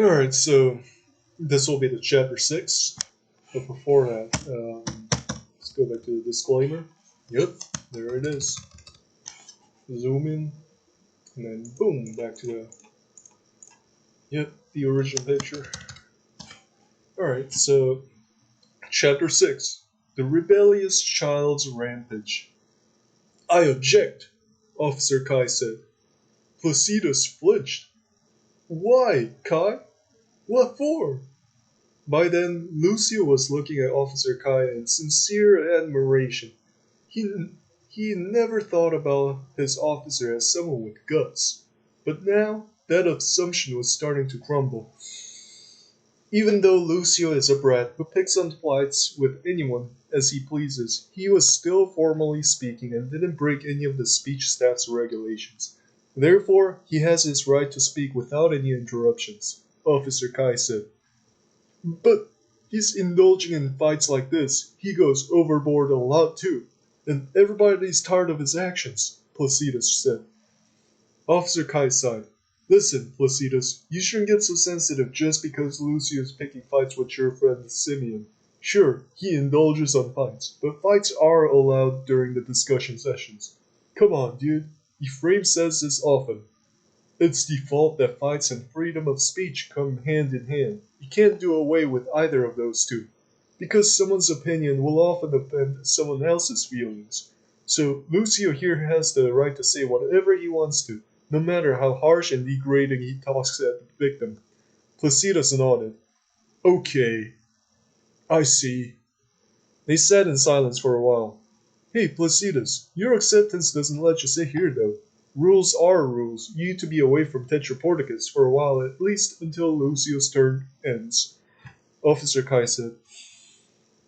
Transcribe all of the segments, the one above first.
Alright, so this will be the chapter 6. But before that, let's go back to the disclaimer. Yep, there it is. Zoom in, and then boom, back to the original picture. Alright, so chapter 6. The Rebellious Child's Rampage. I object, Officer Kai said. Placidus flinched. Why, Kai? What for? By then, Lucio was looking at Officer Kai in sincere admiration. He never thought about his officer as someone with guts, but now that assumption was starting to crumble. Even though Lucio is a brat who picks on fights with anyone as he pleases, he was still formally speaking and didn't break any of the speech staff's regulations. Therefore, he has his right to speak without any interruptions, Officer Kai said. But he's indulging in fights like this. He goes overboard a lot too. And everybody's tired of his actions, Placidus said. Officer Kai sighed. Listen, Placidus, you shouldn't get so sensitive just because Lucio's picking fights with your friend Simeon. Sure, he indulges on fights, but fights are allowed during the discussion sessions. Come on, dude. Ephraim says this often. It's default that fights and freedom of speech come hand in hand. You can't do away with either of those two, because someone's opinion will often offend someone else's feelings. So Lucio here has the right to say whatever he wants to, no matter how harsh and degrading he talks at the victim. Placidus nodded. Okay, I see. They sat in silence for a while. Hey, Placidus, your acceptance doesn't let you sit here, though. Rules are rules. You need to be away from Tetrapordicus for a while, at least until Lucio's turn ends, Officer Kai said.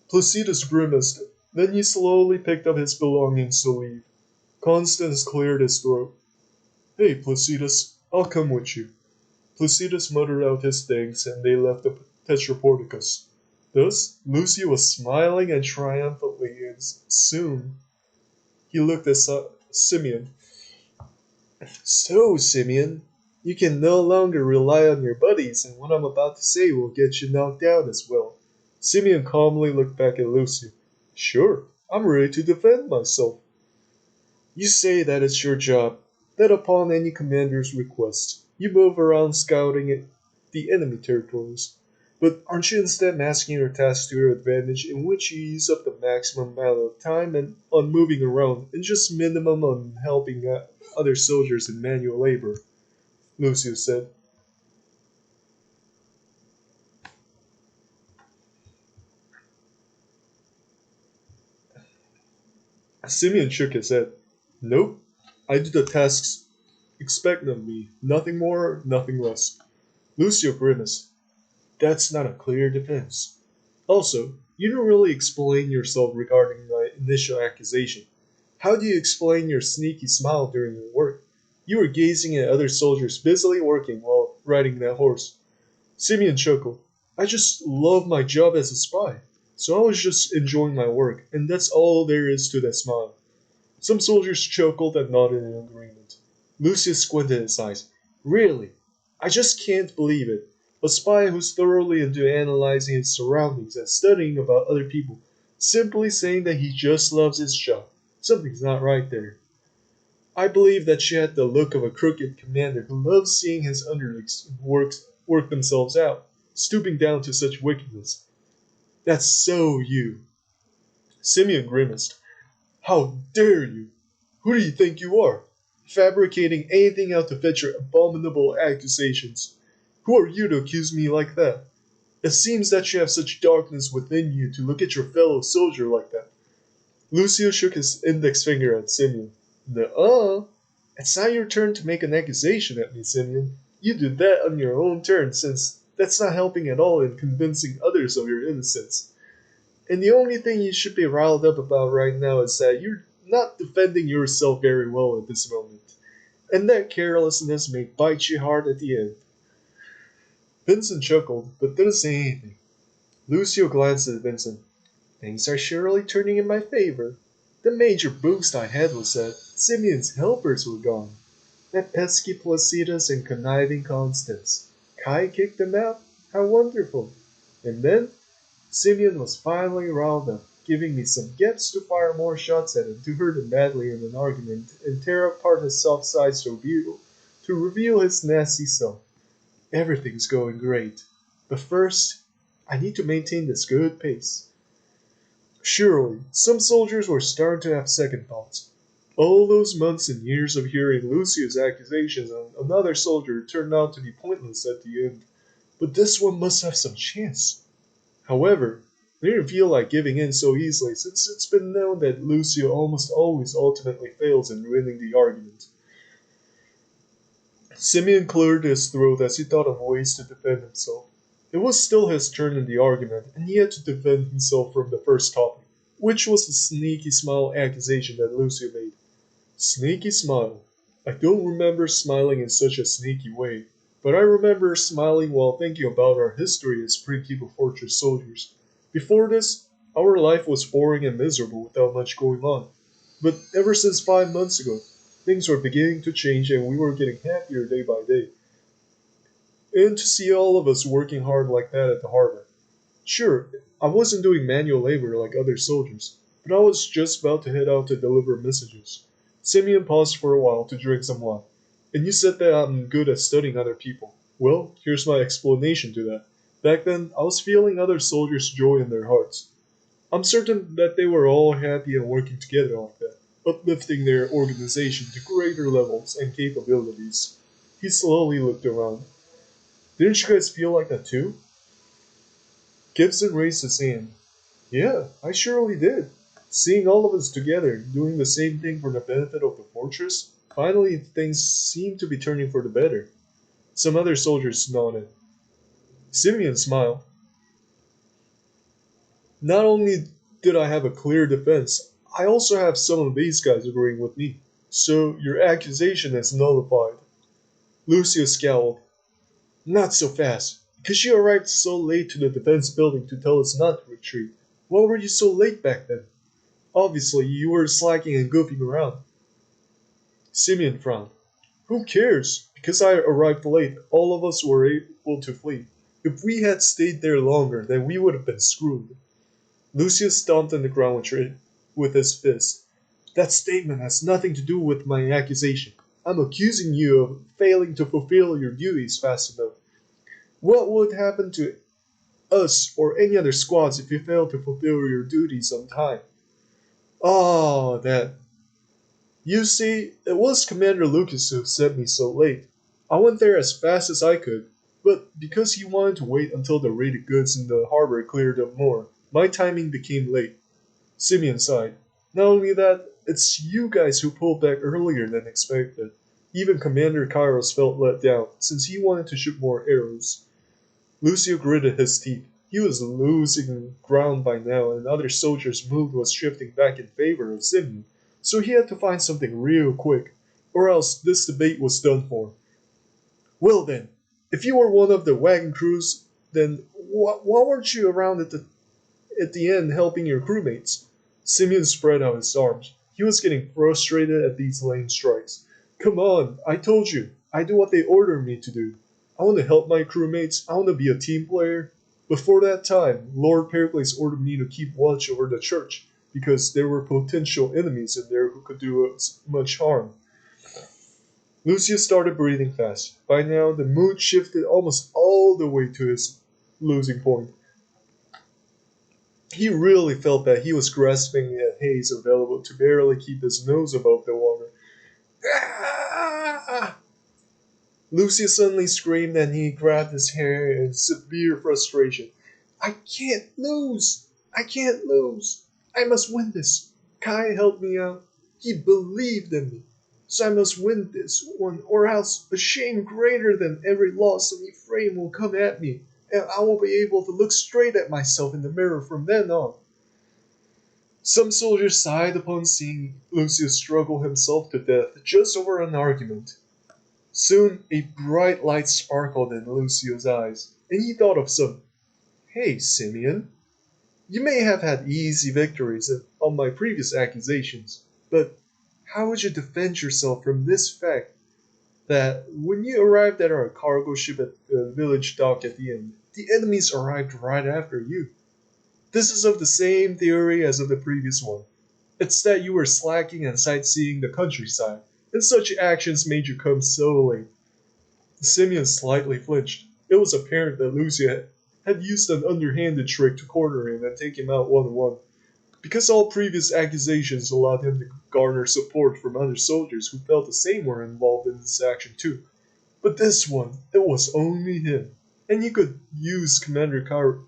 Placidus grimaced. Then he slowly picked up his belongings to leave. Constance cleared his throat. Hey, Placidus, I'll come with you. Placidus muttered out his thanks, and they left the Tetrapordicus. Thus, Lucio was smiling and triumphantly, and soon he looked at Simeon. So, Simeon, you can no longer rely on your buddies, and what I'm about to say will get you knocked out as well. Simeon calmly looked back at Lucio. Sure, I'm ready to defend myself. You say that it's your job, that upon any commander's request, you move around scouting the enemy territories. But aren't you instead masking your tasks to your advantage, in which you use up the maximum amount of time on moving around and just minimum on helping other soldiers in manual labor? Lucio said. Simeon shook his head. Nope, I do the tasks expected of me, nothing more, nothing less. Lucio grimaced. That's not a clear defense. Also, you didn't really explain yourself regarding my initial accusation. How do you explain your sneaky smile during your work? You were gazing at other soldiers busily working while riding that horse. Simeon chuckled. I just love my job as a spy. So I was just enjoying my work, and that's all there is to that smile. Some soldiers chuckled and nodded in agreement. Lucius squinted his eyes. Really? I just can't believe it. A spy who's thoroughly into analyzing his surroundings and studying about other people, simply saying that he just loves his job. Something's not right there. I believe that she had the look of a crooked commander who loves seeing his underlings work themselves out, stooping down to such wickedness. That's so you. Simeon grimaced. How dare you? Who do you think you are? Fabricating anything out to fetch your abominable accusations. Who are you to accuse me like that? It seems that you have such darkness within you to look at your fellow soldier like that. Lucio shook his index finger at Simeon. Nuh-uh. It's not your turn to make an accusation at me, Simeon. You do that on your own turn, since that's not helping at all in convincing others of your innocence. And the only thing you should be riled up about right now is that you're not defending yourself very well at this moment. And that carelessness may bite you hard at the end. Vincent chuckled, but didn't say anything. Lucio glanced at Vincent. Things are surely turning in my favor. The major boost I had was that Simeon's helpers were gone. That pesky Placidus and conniving Constance. Kai kicked them out? How wonderful! And then Simeon was finally riled up, giving me some gets to fire more shots at him to hurt him badly in an argument and tear apart his soft sides to reveal his nasty self. Everything's going great. But first, I need to maintain this good pace. Surely, some soldiers were starting to have second thoughts. All those months and years of hearing Lucius' accusations on another soldier turned out to be pointless at the end. But this one must have some chance. However, they didn't feel like giving in so easily since it's been known that Lucio almost always ultimately fails in winning the argument. Simeon cleared his throat as he thought of ways to defend himself. It was still his turn in the argument, and he had to defend himself from the first topic, which was the sneaky smile accusation that Lucio made. Sneaky smile. I don't remember smiling in such a sneaky way, but I remember smiling while thinking about our history as Pre-Keeper Fortress soldiers. Before this, our life was boring and miserable without much going on. But ever since 5 months ago, things were beginning to change and we were getting happier day by day. And to see all of us working hard like that at the harbor. Sure, I wasn't doing manual labor like other soldiers, but I was just about to head out to deliver messages. Simeon paused for a while to drink some wine. And you said that I'm good at studying other people. Well, here's my explanation to that. Back then, I was feeling other soldiers' joy in their hearts. I'm certain that they were all happy and working together like that, uplifting their organization to greater levels and capabilities. He slowly looked around. Didn't you guys feel like that too? Gibson raised his hand. Yeah, I surely did. Seeing all of us together, doing the same thing for the benefit of the fortress, finally things seemed to be turning for the better. Some other soldiers nodded. Simeon smiled. Not only did I have a clear defense, I also have some of these guys agreeing with me. So your accusation is nullified. Lucio scowled. Not so fast, because you arrived so late to the defense building to tell us not to retreat. Why were you so late back then? Obviously, you were slacking and goofing around. Simeon frowned. Who cares? Because I arrived late, all of us were able to flee. If we had stayed there longer, then we would have been screwed. Lucius stomped on the ground with his fist. That statement has nothing to do with my accusation. I'm accusing you of failing to fulfill your duties fast enough. What would happen to us or any other squads if you failed to fulfill your duties on time? Oh, that. You see, it was Commander Lucas who sent me so late. I went there as fast as I could, but because he wanted to wait until the raided goods in the harbor cleared up more, my timing became late. Simeon sighed. Not only that, it's you guys who pulled back earlier than expected. Even Commander Kairos felt let down, since he wanted to shoot more arrows. Lucio gritted his teeth. He was losing ground by now, and other soldiers' mood was shifting back in favor of Simeon, so he had to find something real quick, or else this debate was done for. Well then, if you were one of the wagon crews, then why weren't you around at the end helping your crewmates? Simeon spread out his arms. He was getting frustrated at these lame strikes. Come on, I told you, I do what they order me to do. I want to help my crewmates, I want to be a team player. Before that time, Lord Pericles ordered me to keep watch over the church, because there were potential enemies in there who could do us much harm. Lucius started breathing fast. By now, the mood shifted almost all the way to his losing point. He really felt that he was grasping at haze available to barely keep his nose above the water. Ah! Lucius suddenly screamed and he grabbed his hair in severe frustration. I can't lose! I can't lose! I must win this! Kai helped me out. He believed in me. So I must win this one, or else a shame greater than every loss of Ephraim will come at me, and I won't be able to look straight at myself in the mirror from then on. Some soldiers sighed upon seeing Lucius struggle himself to death just over an argument. Soon a bright light sparkled in Lucio's eyes, and he thought of some. Hey, Simeon, you may have had easy victories on my previous accusations, but how would you defend yourself from this fact? that when you arrived at our cargo ship at the village dock at the end, the enemies arrived right after you. This is of the same theory as of the previous one. It's that you were slacking and sightseeing the countryside, and such actions made you come so late. Simeon slightly flinched. It was apparent that Lucia had used an underhanded trick to corner him and take him out one-on-one, because all previous accusations allowed him to garner support from other soldiers who felt the same were involved in this action too. But this one, it was only him. And he could use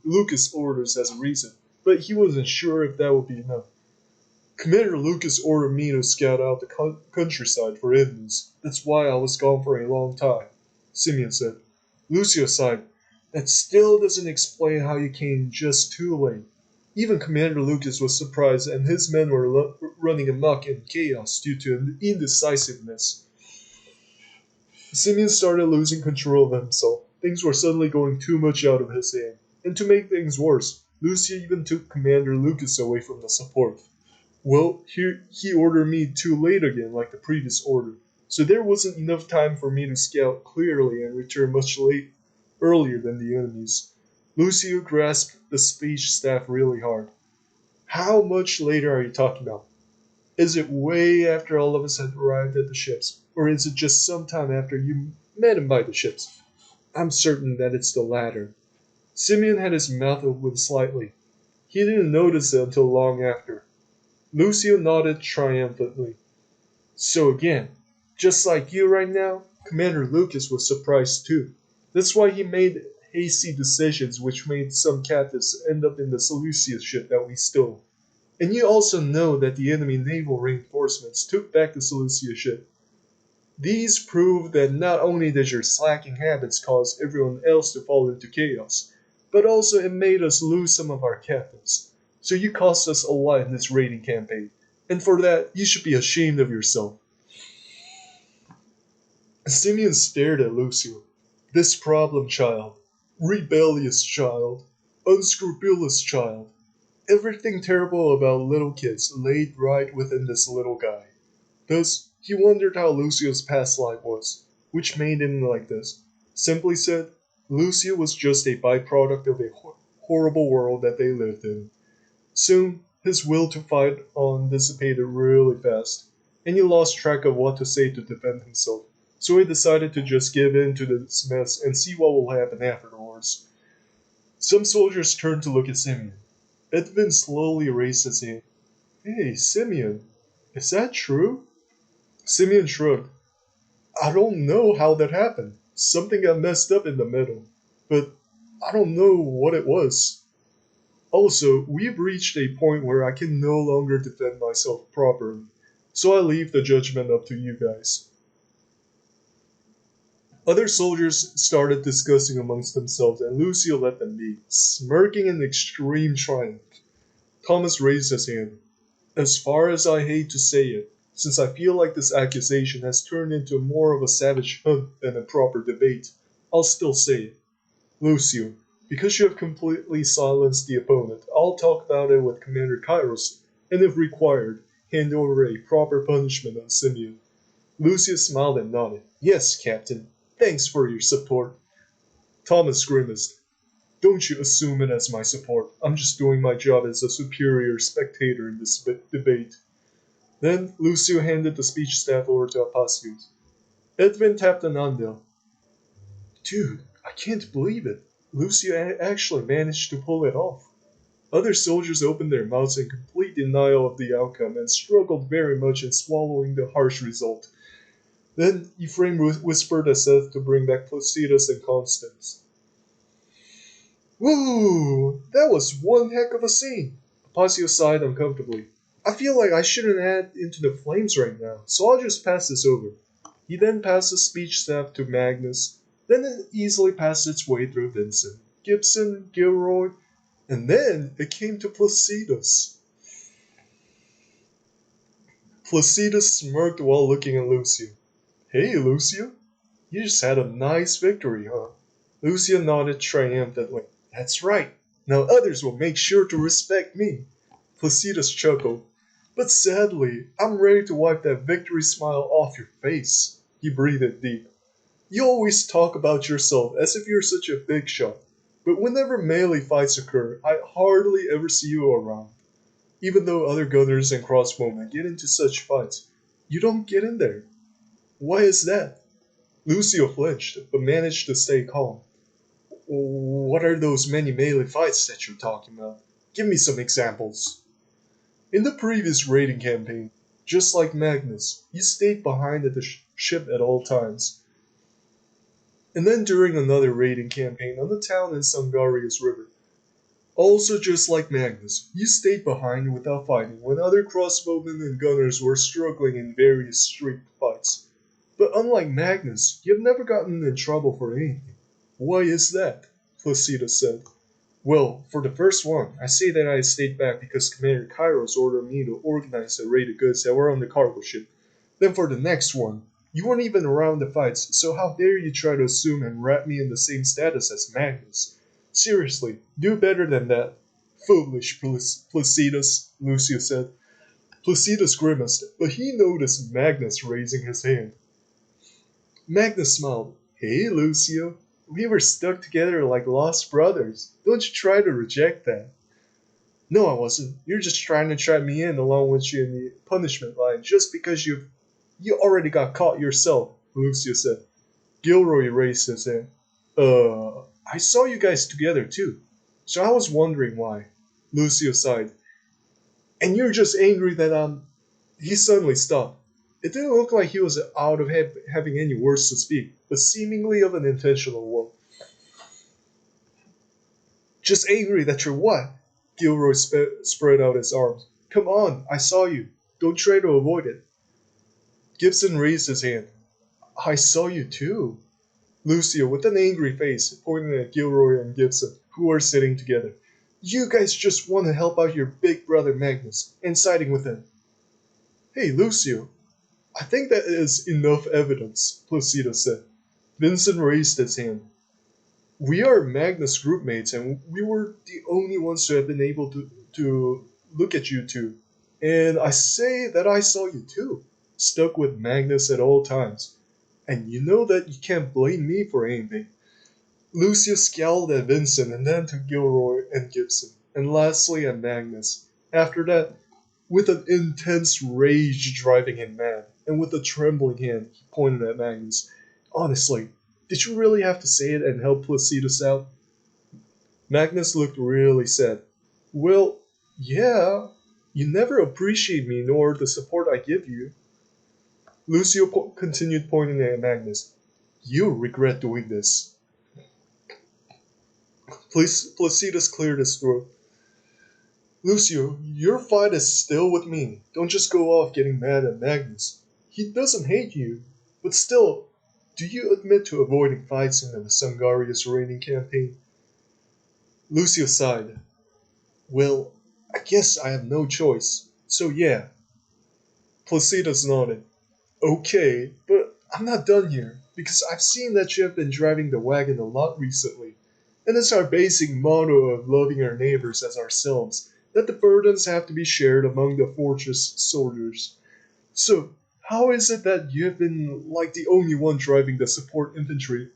Lucas' orders as a reason, but he wasn't sure if that would be enough. Commander Lucas ordered me to scout out the countryside for evidence. That's why I was gone for a long time, Simeon said. Lucio sighed. That still doesn't explain how you came just too late. Even Commander Lucas was surprised, and his men were running amok in chaos due to indecisiveness. Simeon started losing control of himself. Things were suddenly going too much out of his hand. And to make things worse, Lucia even took Commander Lucas away from the support. Well, he ordered me too late again, like the previous order. So there wasn't enough time for me to scout clearly and return earlier than the enemies. Lucio grasped the speech staff really hard. How much later are you talking about? Is it way after all of us had arrived at the ships, or is it just sometime after you met him by the ships? I'm certain that it's the latter. Simeon had his mouth open slightly. He didn't notice it until long after. Lucio nodded triumphantly. So again, just like you right now, Commander Lucas was surprised too. That's why he made hasty decisions which made some captives end up in the Seleucia ship that we stole. And you also know that the enemy naval reinforcements took back the Seleucia ship. These prove that not only did your slacking habits cause everyone else to fall into chaos, but also it made us lose some of our captains. So you cost us a lot in this raiding campaign, and for that you should be ashamed of yourself. Simeon stared at Lucio. This problem child, rebellious child, unscrupulous child. Everything terrible about little kids laid right within this little guy. Thus, he wondered how Lucio's past life was, which made him like this. Simply said, Lucio was just a byproduct of a horrible world that they lived in. Soon, his will to fight on dissipated really fast, and he lost track of what to say to defend himself. So he decided to just give in to this mess and see what will happen afterwards. Some soldiers turned to look at Simeon. Edvin slowly raised his hand. Hey, Simeon, is that true? Simeon shrugged. I don't know how that happened. Something got messed up in the middle, but I don't know what it was. Also, we've reached a point where I can no longer defend myself properly, so I leave the judgment up to you guys. Other soldiers started discussing amongst themselves, and Lucio let them be, smirking in extreme triumph. Thomas raised his hand. As far as I hate to say it, since I feel like this accusation has turned into more of a savage hunt than a proper debate, I'll still say it. Lucio, because you have completely silenced the opponent, I'll talk about it with Commander Kairos, and if required, hand over a proper punishment on Simeon. Lucio smiled and nodded. Yes, Captain. Thanks for your support. Thomas grimaced. Don't you assume it as my support. I'm just doing my job as a superior spectator in this debate. Then Lucio handed the speech staff over to Apasios. Edwin tapped an Andel. Dude, I can't believe it. Lucio actually managed to pull it off. Other soldiers opened their mouths in complete denial of the outcome and struggled very much in swallowing the harsh result. Then Ephraim whispered a Seth to bring back Placidus and Constance. Woo! That was one heck of a scene! Apasio sighed uncomfortably. I feel like I shouldn't add into the flames right now, so I'll just pass this over. He then passed the speech staff to Magnus, then it easily passed its way through Vincent, Gibson, Gilroy, and then it came to Placidus. Placidus smirked while looking at Lucio. Hey, Lucio, you just had a nice victory, huh? Lucio nodded triumphantly. That's right. Now others will make sure to respect me. Placidus chuckled. But sadly, I'm ready to wipe that victory smile off your face. He breathed deep. You always talk about yourself as if you're such a big shot, but whenever melee fights occur, I hardly ever see you around. Even though other gunners and crossbowmen get into such fights, you don't get in there. Why is that? Lucio flinched, but managed to stay calm. What are those many melee fights that you're talking about? Give me some examples. In the previous raiding campaign, just like Magnus, you stayed behind at the ship at all times. And then during another raiding campaign on the town in Sangarius River, also just like Magnus, you stayed behind without fighting when other crossbowmen and gunners were struggling in various street fights. But unlike Magnus, you've never gotten in trouble for anything. Why is that? Placidus said. Well, for the first one, I say that I stayed back because Commander Kairos ordered me to organize a raid of goods that were on the cargo ship. Then for the next one, you weren't even around the fights, so how dare you try to assume and wrap me in the same status as Magnus? Seriously, do better than that. Foolish Placidus, Lucio said. Placidus grimaced, but he noticed Magnus raising his hand. Magnus smiled. Hey, Lucio. We were stuck together like lost brothers. Don't you try to reject that. No, I wasn't. You're just trying to trap me in along with you in the punishment line just because you already got caught yourself, Lucio said. Gilroy raised his hand. I saw you guys together too, so I was wondering why. Lucio sighed. And you're just angry that He suddenly stopped. It didn't look like he was out of having any words to speak, but seemingly of an intentional one. Just angry that you're what? Gilroy spread out his arms. Come on, I saw you. Don't try to avoid it. Gibson raised his hand. I saw you too. Lucio, with an angry face, pointing at Gilroy and Gibson, who were sitting together. You guys just want to help out your big brother Magnus, and siding with him. Hey, Lucio, I think that is enough evidence, Placido said. Vincent raised his hand. We are Magnus groupmates, and we were the only ones to have been able to look at you two. And I say that I saw you too, stuck with Magnus at all times. And you know that you can't blame me for anything. Lucio scowled at Vincent and then to Gilroy and Gibson, and lastly at Magnus. After that, with an intense rage driving him mad, and with a trembling hand, he pointed at Magnus. Honestly, did you really have to say it and help Placidus out? Magnus looked really sad. Well, yeah. You never appreciate me nor the support I give you. Lucio continued pointing at Magnus. You'll regret doing this. Placidus cleared his throat. Lucio, your fight is still with me. Don't just go off getting mad at Magnus. He doesn't hate you, but still, do you admit to avoiding fights in the Sangarius raiding campaign? Lucio sighed. Well, I guess I have no choice, so yeah. Placidus nodded. Okay, but I'm not done here, because I've seen that you have been driving the wagon a lot recently, and it's our basic motto of loving our neighbors as ourselves, that the burdens have to be shared among the fortress soldiers. So, how is it that you have been like the only one driving the support infantry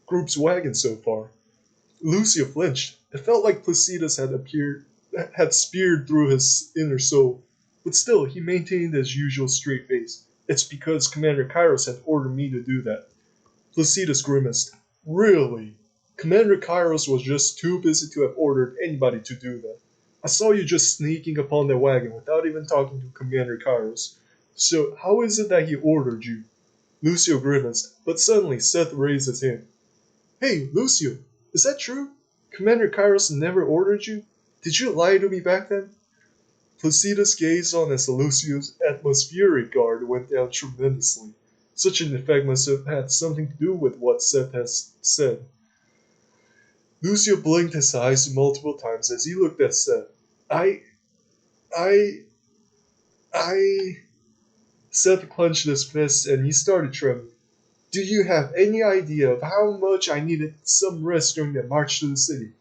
group's wagon so far? Lucio flinched. It felt like Placidus had speared through his inner soul, but still he maintained his usual straight face. It's because Commander Kairos had ordered me to do that. Placidus grimaced. Really? Commander Kairos was just too busy to have ordered anybody to do that. I saw you just sneaking upon the wagon without even talking to Commander Kairos. So how is it that he ordered you? Lucio grimaced, but suddenly Seth raised his hand. Hey, Lucio, is that true? Commander Kairos never ordered you? Did you lie to me back then? Placidus gazed on as Lucio's atmospheric guard went down tremendously. Such an effect must have had something to do with what Seth has said. Lucio blinked his eyes multiple times as he looked at Seth. I... Seth clenched his fists and he started trembling. Do you have any idea of how much I needed some rest during the march to the city?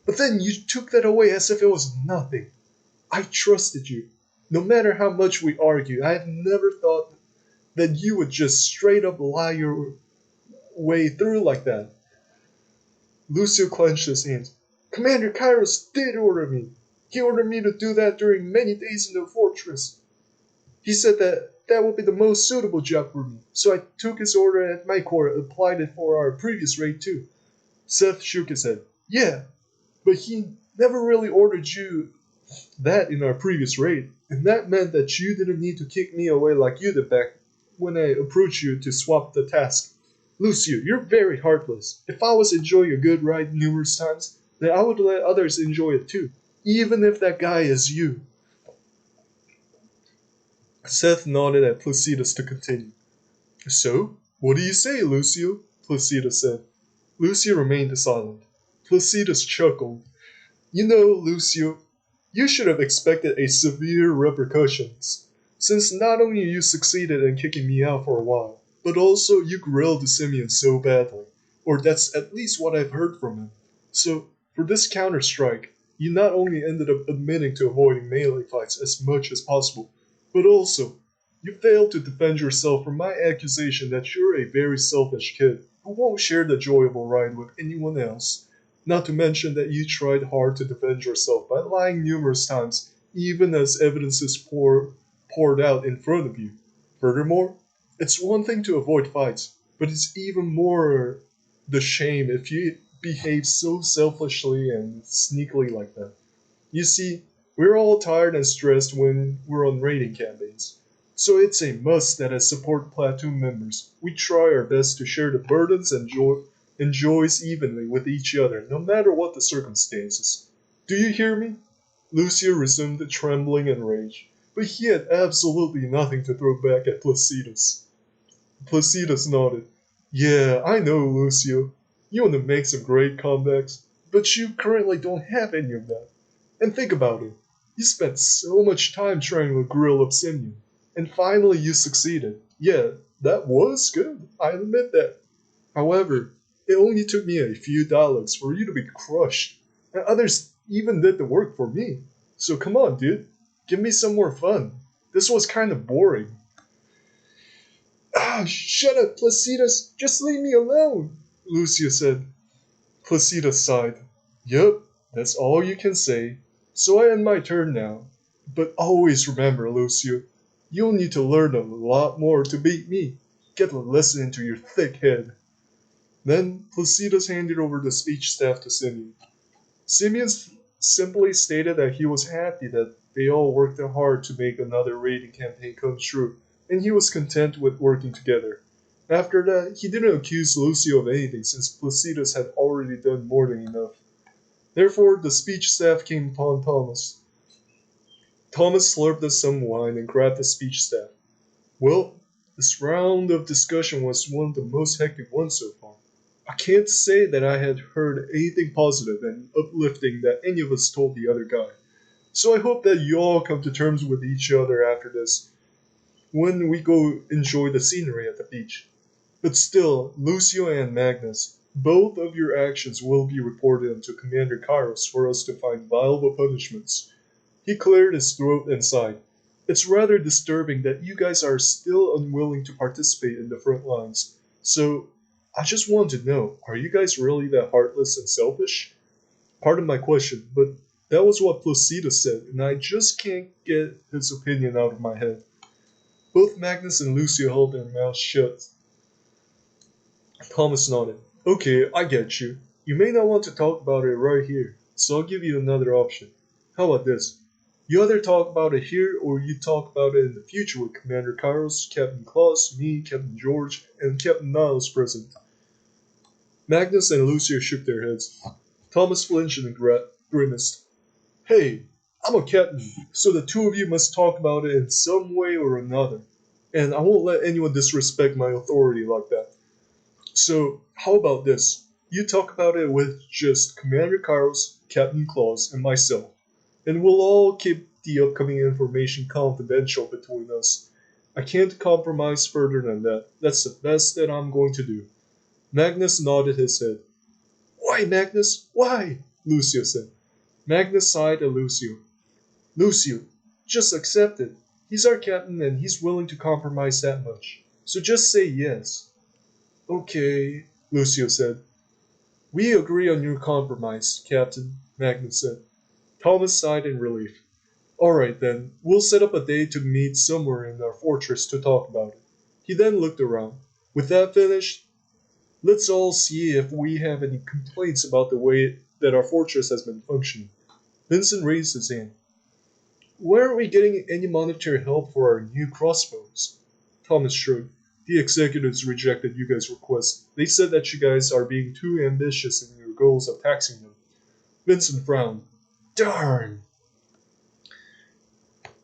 But then you took that away as if it was nothing. I trusted you. No matter how much we argued, I have never thought that you would just straight up lie your way through like that. Lucio clenched his hands. Commander Kairos did order me. He ordered me to do that during many days in the fortress. He said that that would be the most suitable job for me, so I took his order at my core and applied it for our previous raid too. Seth shook his head. Yeah, but he never really ordered you that in our previous raid, and that meant that you didn't need to kick me away like you did back when I approached you to swap the task. Lucio, you're very heartless. If I was enjoying a good ride numerous times, then I would let others enjoy it too, even if that guy is you. Seth nodded at Placidus to continue. So, what do you say, Lucio? Placidus said. Lucio remained silent. Placidus chuckled. You know, Lucio, you should have expected a severe repercussions, since not only you succeeded in kicking me out for a while, but also you grilled Simeon so badly, or that's at least what I've heard from him. So, for this counter-strike, you not only ended up admitting to avoiding melee fights as much as possible, but also, you failed to defend yourself from my accusation that you're a very selfish kid who won't share the joy of a ride with anyone else. Not to mention that you tried hard to defend yourself by lying numerous times, even as evidence is poured out in front of you. Furthermore, it's one thing to avoid fights, but it's even more the shame if you behave so selfishly and sneakily like that. You see, we're all tired and stressed when we're on raiding campaigns. So it's a must that as support platoon members, we try our best to share the burdens and joys evenly with each other, no matter what the circumstances. Do you hear me? Lucio resumed trembling in rage, but he had absolutely nothing to throw back at Placidus. Placidus nodded. Yeah, I know, Lucio. You want to make some great comebacks, but you currently don't have any of that. And think about it. You spent so much time trying to grill up Simeon, and finally you succeeded. Yeah, that was good. I admit that. However, it only took me a few dialogues for you to be crushed, and others even did the work for me. So come on, dude. Give me some more fun. This was kind of boring. Ah, shut up, Placidus. Just leave me alone, Lucia said. Placidus sighed. Yup, that's all you can say. So I end my turn now. But always remember, Lucio, you'll need to learn a lot more to beat me. Get a lesson into your thick head. Then Placidus handed over the speech staff to Simeon. Simeon simply stated that he was happy that they all worked hard to make another raiding campaign come true, and he was content with working together. After that, he didn't accuse Lucio of anything since Placidus had already done more than enough. Therefore, the speech staff came upon Thomas. Thomas slurped up some wine and grabbed the speech staff. Well, this round of discussion was one of the most hectic ones so far. I can't say that I had heard anything positive and uplifting that any of us told the other guy. So I hope that you all come to terms with each other after this, when we go enjoy the scenery at the beach. But still, Lucio and Magnus, both of your actions will be reported to Commander Kairos for us to find viable punishments. He cleared his throat and sighed. It's rather disturbing that you guys are still unwilling to participate in the front lines. So, I just want to know, are you guys really that heartless and selfish? Pardon my question, but that was what Placidus said, and I just can't get his opinion out of my head. Both Magnus and Lucio held their mouths shut. Thomas nodded. Okay, I get you. You may not want to talk about it right here, so I'll give you another option. How about this? You either talk about it here or you talk about it in the future with Commander Kairos, Captain Klaus, me, Captain George, and Captain Niles present. Magnus and Lucio shook their heads. Thomas flinched and grimaced. Hey, I'm a captain, so the two of you must talk about it in some way or another. And I won't let anyone disrespect my authority like that. So, how about this? You talk about it with just Commander Kairos, Captain Claus, and myself. And we'll all keep the upcoming information confidential between us. I can't compromise further than that. That's the best that I'm going to do. Magnus nodded his head. Why, Magnus? Why? Lucio said. Magnus sighed at Lucio. Lucio, just accept it. He's our captain and he's willing to compromise that much. So just say yes. Okay, Lucio said. We agree on your compromise, Captain, Magnus said. Thomas sighed in relief. Alright then, we'll set up a day to meet somewhere in our fortress to talk about it. He then looked around. With that finished, let's all see if we have any complaints about the way that our fortress has been functioning. Vincent raised his hand. Why aren't we getting any monetary help for our new crossbows? Thomas shrugged. The executives rejected you guys' request. They said that you guys are being too ambitious in your goals of taxing them. Vincent frowned. Darn!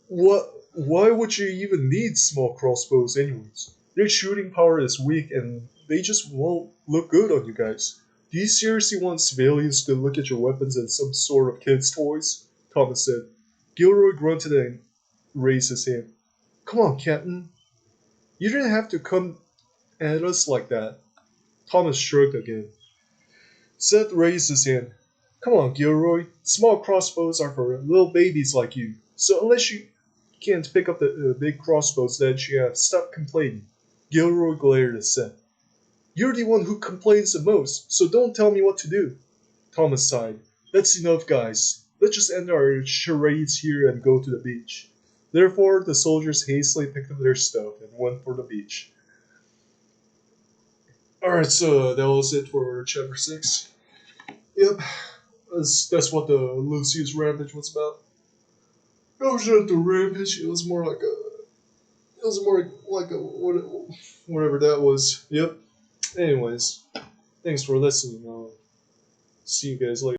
What? Why would you even need small crossbows anyways? Their shooting power is weak and they just won't look good on you guys. Do you seriously want civilians to look at your weapons as some sort of kid's toys? Thomas said. Gilroy grunted and raised his hand. Come on, Captain. You didn't have to come at us like that. Thomas shrugged again. Seth raised his hand. Come on, Gilroy. Small crossbows are for little babies like you. So unless you can't pick up the big crossbows that you have, stop complaining. Gilroy glared at Seth. You're the one who complains the most, so don't tell me what to do. Thomas sighed. That's enough, guys. Let's just end our charades here and go to the beach. Therefore, the soldiers hastily picked up their stuff and went for the beach. Alright, so that was it for chapter 6. Yep, that's what the Lucius Rampage was about. It was not the Rampage, it was more like a. It was more like a. Whatever that was. Yep. Anyways, thanks for listening. I'll see you guys later.